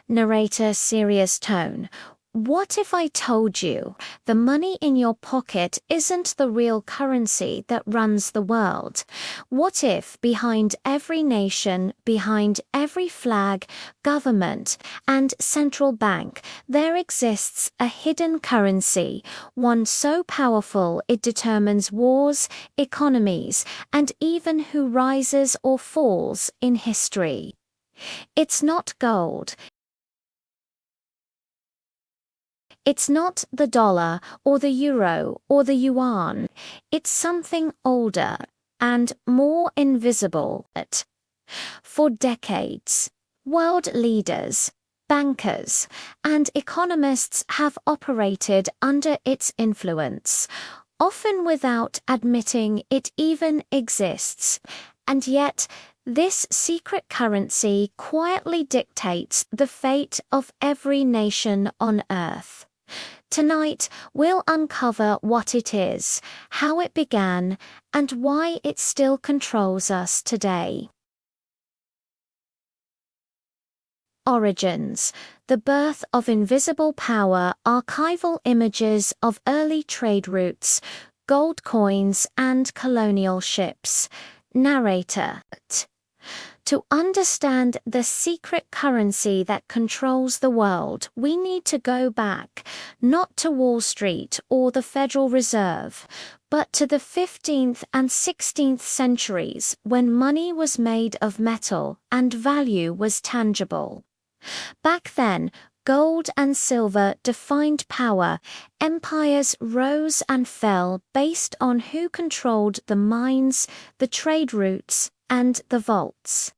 Narrator, serious tone. What if I told you the money in your pocket isn't the real currency that runs the world? What if behind every nation, behind every flag, government, and central bank, there exists a hidden currency, one so powerful it determines wars, economies, and even who rises or falls in history? It's not gold. It's not the dollar or the euro or the yuan. It's something older and more invisible. For decades, world leaders, bankers, and economists have operated under its influence, often without admitting it even exists. And yet, this secret currency quietly dictates the fate of every nation on Earth. Tonight, we'll uncover what it is, how it began, and why it still controls us today. Origins: the birth of invisible power, archival images of early trade routes, gold coins, and colonial ships. Narrator: to understand the secret currency that controls the world, we need to go back, not to Wall Street or the Federal Reserve, but to the 15th and 16th centuries when money was made of metal and value was tangible. Back then, gold and silver defined power. Empires rose and fell based on who controlled the mines, the trade routes, and the vaults.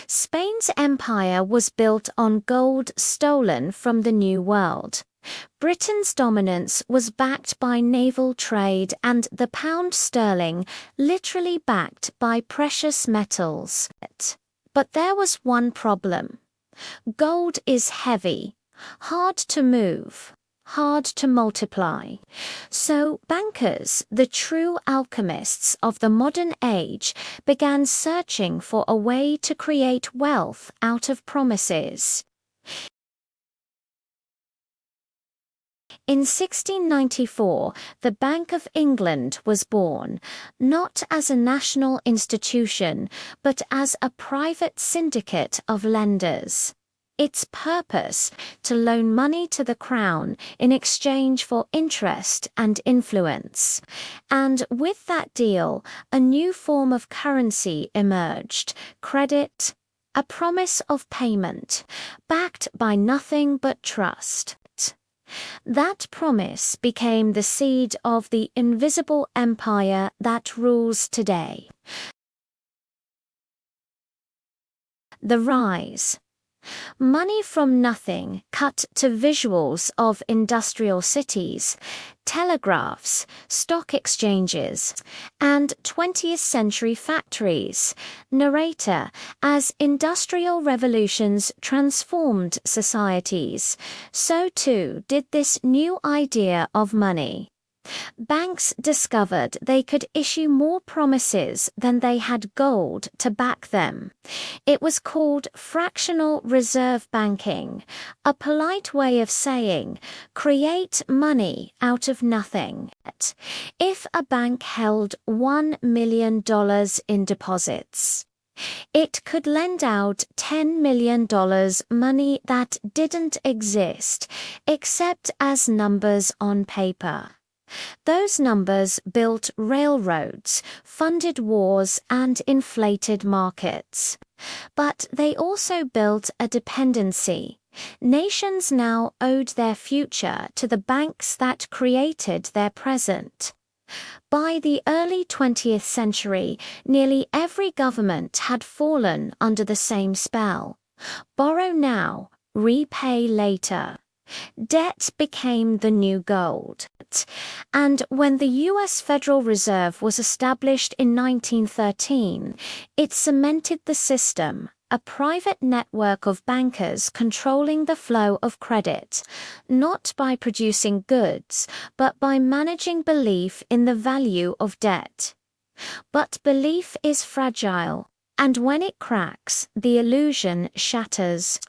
Spain's empire was built on gold stolen from the New World. Britain's dominance was backed by naval trade and the pound sterling literally backed by precious metals. But there was one problem. Gold is heavy, hard to move, hard to multiply. So bankers, the true alchemists of the modern age, began searching for a way to create wealth out of promises. In 1694, the Bank of England was born, not as a national institution, but as a private syndicate of lenders. Its purpose: to loan money to the crown in exchange for interest and influence. And with that deal, a new form of currency emerged: credit, a promise of payment, backed by nothing but trust. That promise became the seed of the invisible empire that rules today. The rise. Money from nothing cut to visuals of industrial cities, telegraphs, stock exchanges, and 20th century factories. Narrator: as industrial revolutions transformed societies, so too did this new idea of money. Banks discovered they could issue more promises than they had gold to back them. It was called fractional reserve banking, a polite way of saying, create money out of nothing. If a bank held $1 million in deposits, it could lend out $10 million, money that didn't exist, except as numbers on paper. Those numbers built railroads, funded wars, and inflated markets. But they also built a dependency. Nations now owed their future to the banks that created their present. By the early 20th century, nearly every government had fallen under the same spell. Borrow now, repay later. Debt became the new gold. And when the U.S. Federal Reserve was established in 1913, it cemented the system, a private network of bankers controlling the flow of credit, not by producing goods, but by managing belief in the value of debt. But belief is fragile, and when it cracks, the illusion shatters.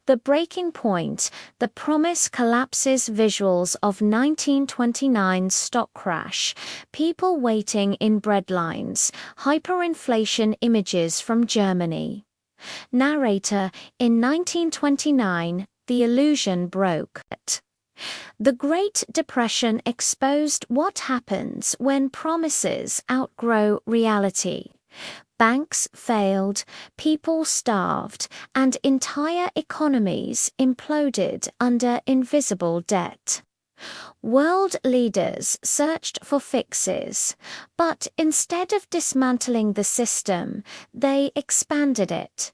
The breaking point, the promise collapses. Visuals of 1929 stock crash, people waiting in breadlines, hyperinflation images from Germany. Narrator, in 1929, the illusion broke. The Great Depression exposed what happens when promises outgrow reality. Banks failed, people starved, and entire economies imploded under invisible debt. World leaders searched for fixes, but instead of dismantling the system, they expanded it.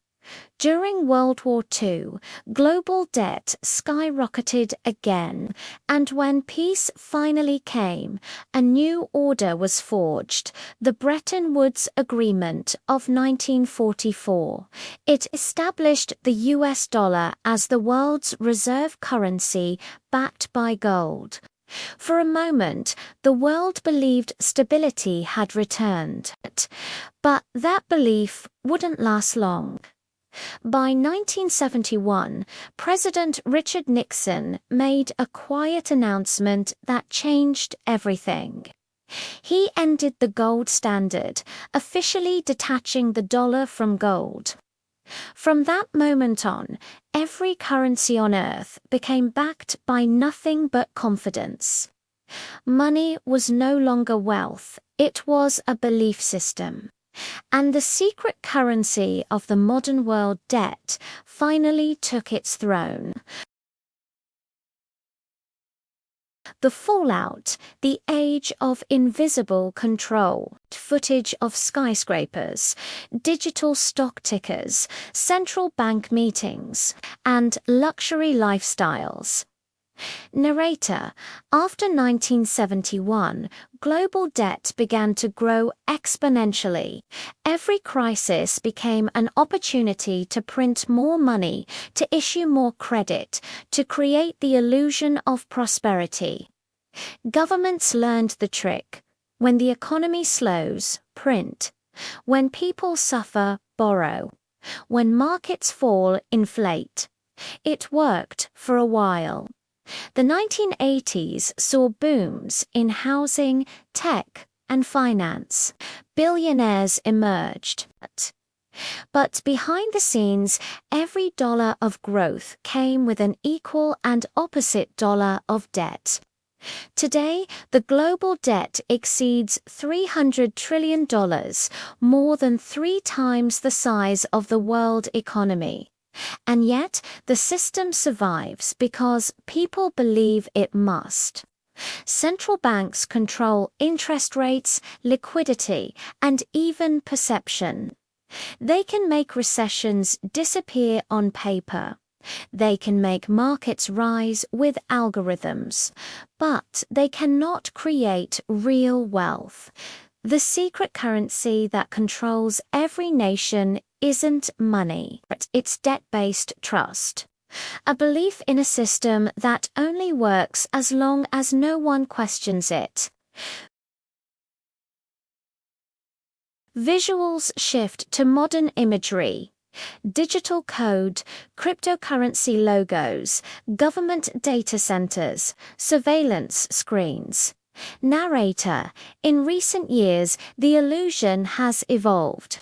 During World War II, global debt skyrocketed again, and when peace finally came, a new order was forged, the Bretton Woods Agreement of 1944. It established the US dollar as the world's reserve currency, backed by gold. For a moment, the world believed stability had returned, but that belief wouldn't last long. By 1971, President Richard Nixon made a quiet announcement that changed everything. He ended the gold standard, officially detaching the dollar from gold. From that moment on, every currency on earth became backed by nothing but confidence. Money was no longer wealth, it was a belief system. And the secret currency of the modern world, debt, finally took its throne. The fallout, the age of invisible control, footage of skyscrapers, digital stock tickers, central bank meetings, and luxury lifestyles. Narrator, after 1971, global debt began to grow exponentially. Every crisis became an opportunity to print more money, to issue more credit, to create the illusion of prosperity. Governments learned the trick. When the economy slows, print. When people suffer, borrow. When markets fall, inflate. It worked for a while. The 1980s saw booms in housing, tech, and finance. Billionaires emerged. But behind the scenes, every dollar of growth came with an equal and opposite dollar of debt. Today, the global debt exceeds $300 trillion, more than 3 times the size of the world economy. And yet, the system survives because people believe it must. Central banks control interest rates, liquidity, and even perception. They can make recessions disappear on paper. They can make markets rise with algorithms. But they cannot create real wealth. The secret currency that controls every nation isn't money, it's debt-based trust. A belief in a system that only works as long as no one questions it. Visuals shift to modern imagery. Digital code, cryptocurrency logos, government data centers, surveillance screens. Narrator, in recent years, the illusion has evolved.